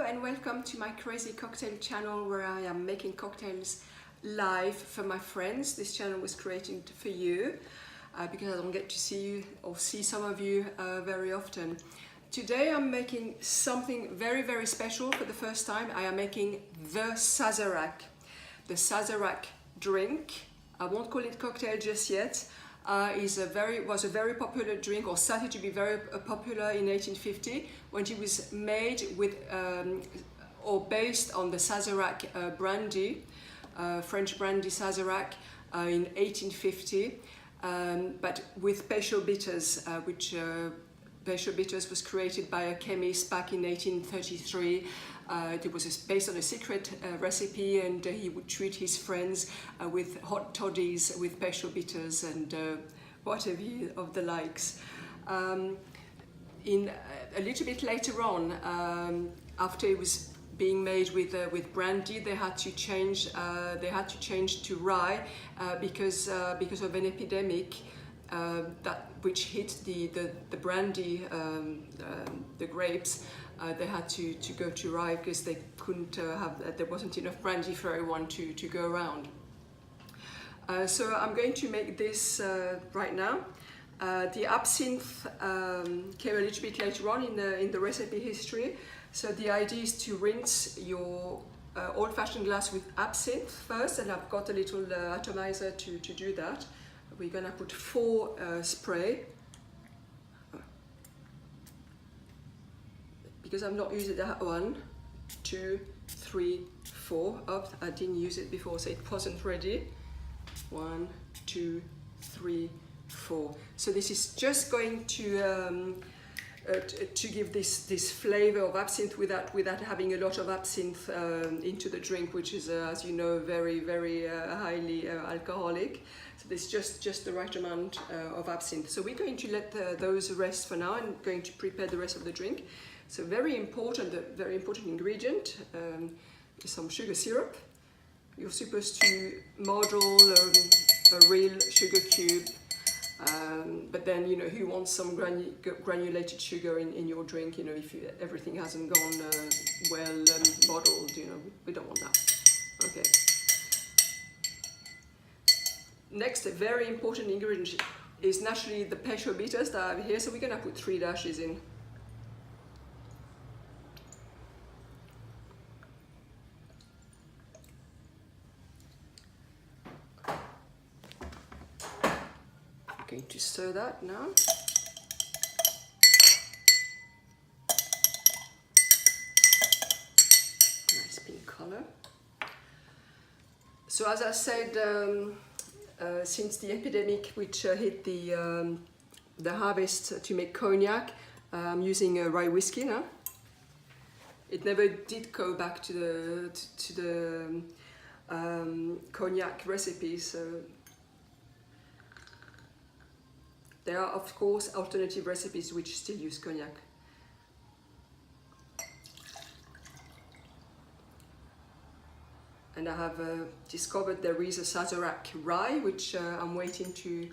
and welcome to my crazy cocktail channel where I am making cocktails live for my friends. This channel was created for you because I don't get to see you or see some of you very often. Today I'm making something very special for the first time. I am making the Sazerac. The Sazerac drink. I won't call it cocktail just yet. Was a very popular drink, or started to be very popular in 1850 when it was made with or based on the Sazerac brandy, French brandy Sazerac in 1850, but with Peychaud bitters, which Peychaud bitters was created by a chemist back in 1833. It was based on a secret recipe, and he would treat his friends with hot toddies with Peychaud bitters and whatever of the likes. A little bit later on, after it was being made with brandy, they had to change to rye because of an epidemic which hit the brandy, the grapes. They had to go to rye because they couldn't there wasn't enough brandy for everyone to go around. So I'm going to make this right now. The absinthe came a little bit later on in the recipe history. So the idea is to rinse your old-fashioned glass with absinthe first, and I've got a little atomizer to do that. We're gonna put 4 spray. Because I'm not using that 1, 2, 3, 4. Up, I didn't use it before, so it wasn't ready. 1, 2, 3, 4. So this is just going to give this flavor of absinthe without having a lot of absinthe into the drink, which is, as you know, very highly alcoholic. So this is just the right amount of absinthe. So we're going to let those rest for now and going to prepare the rest of the drink. So very important ingredient is some sugar syrup. You're supposed to model a real sugar cube, but then who wants some granulated sugar in your drink? If everything hasn't gone well modeled, we don't want that. Okay. Next, a very important ingredient is naturally the Peychaud bitters that I have here. So we're gonna put 3 dashes in. Going to stir that now. Nice pink color. So as I said, since the epidemic which hit the harvest to make cognac, I'm using rye whiskey now. It never did go back to the cognac recipe, so there are, of course, alternative recipes which still use cognac. And I have discovered there is a Sazerac rye, which I'm waiting to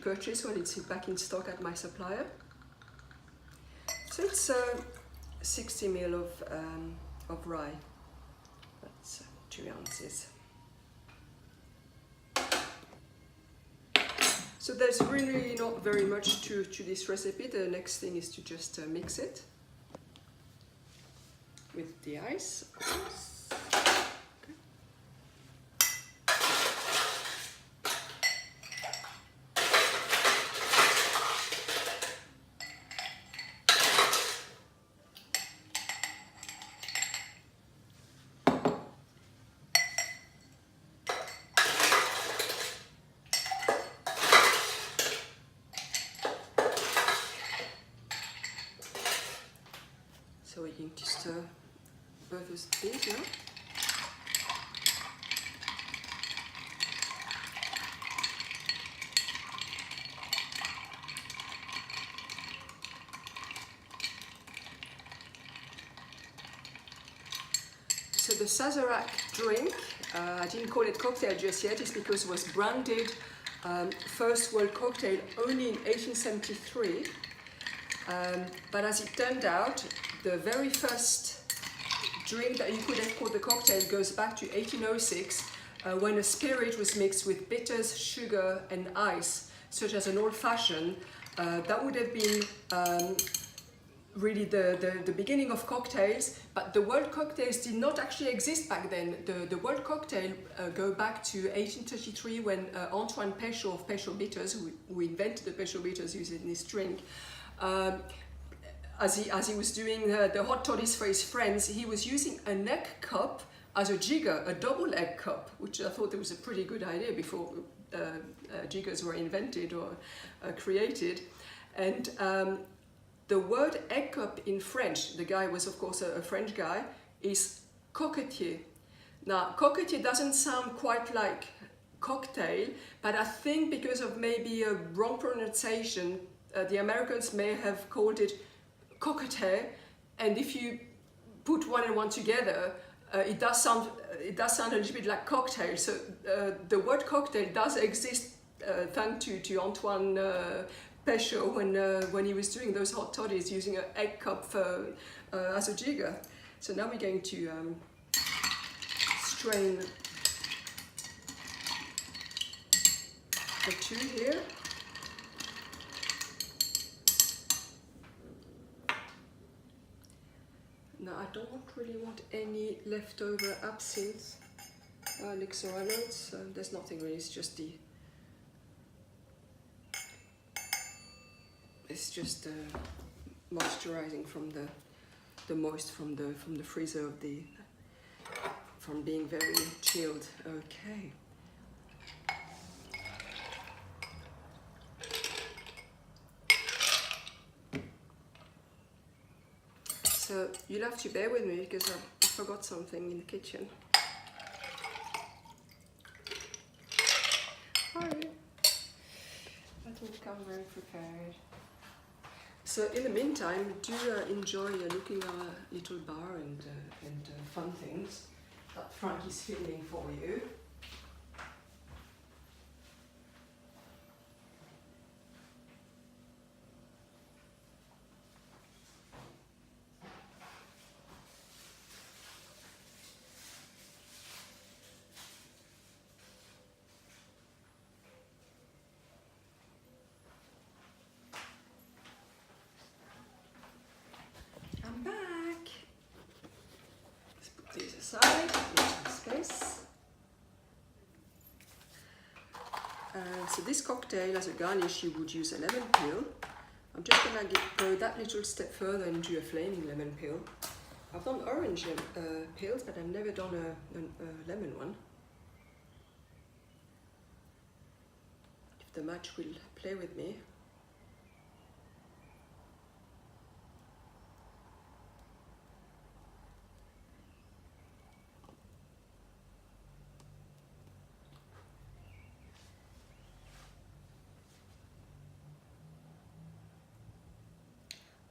purchase when it's back in stock at my supplier. So it's 60 ml of rye. That's 2 ounces. So there's really not very much to this recipe. The next thing is to just mix it with the ice, of course. So we're going to stir both of these now. So the Sazerac drink, I didn't call it cocktail just yet, it's because it was branded first world cocktail only in 1873. But as it turned out, the very first drink that you could have called the cocktail goes back to 1806, when a spirit was mixed with bitters, sugar and ice, such as an old-fashioned. That would have been really the beginning of cocktails, but the world cocktails did not actually exist back then. The world cocktail go back to 1833 when Antoine Péchaud of Péchaud Bitters, who invented the Péchaud Bitters using this drink, as he was doing the hot toddies for his friends, he was using an egg cup as a jigger, a double egg cup, which I thought was a pretty good idea before jiggers were invented or created. And the word egg cup in French, the guy was of course a French guy, is coquetier. Now, coquetier doesn't sound quite like cocktail, but I think because of maybe a wrong pronunciation, the Americans may have called it cocktail, and if you put one and one together, it does sound a little bit like cocktail. So the word cocktail does exist thanks to Antoine Péchaud when he was doing those hot toddies using an egg cup as a jigger. So now we're going to strain the two here. Now I don't really want any leftover absinthe elixir anodes. There's nothing really, it's just moisturizing from the moist from the freezer from being very chilled. Okay. So you'll have to bear with me because I forgot something in the kitchen. Sorry. I didn't come very prepared. So in the meantime, do enjoy looking at our little bar and fun things that Frank is filming for you. I'm back. Let's put these aside, leave some space. So this cocktail, as a garnish, you would use a lemon peel. I'm just going to go that little step further and do a flaming lemon peel. I've done orange peels, but I've never done a lemon one. If the match will play with me.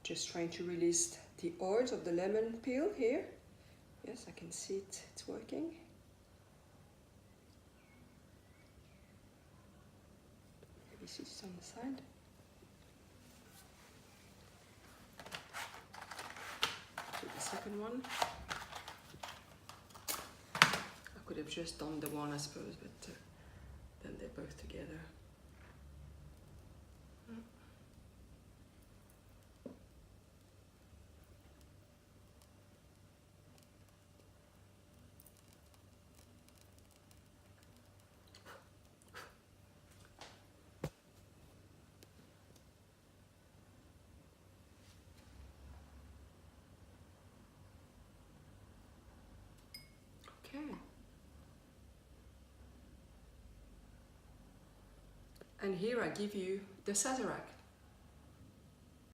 Just trying to release the oils of the lemon peel here. Yes, I can see it, it's working. Maybe see it on the side. Do the second one. I could have just done the one, I suppose, but then they're both together. Okay. And here I give you the Sazerac.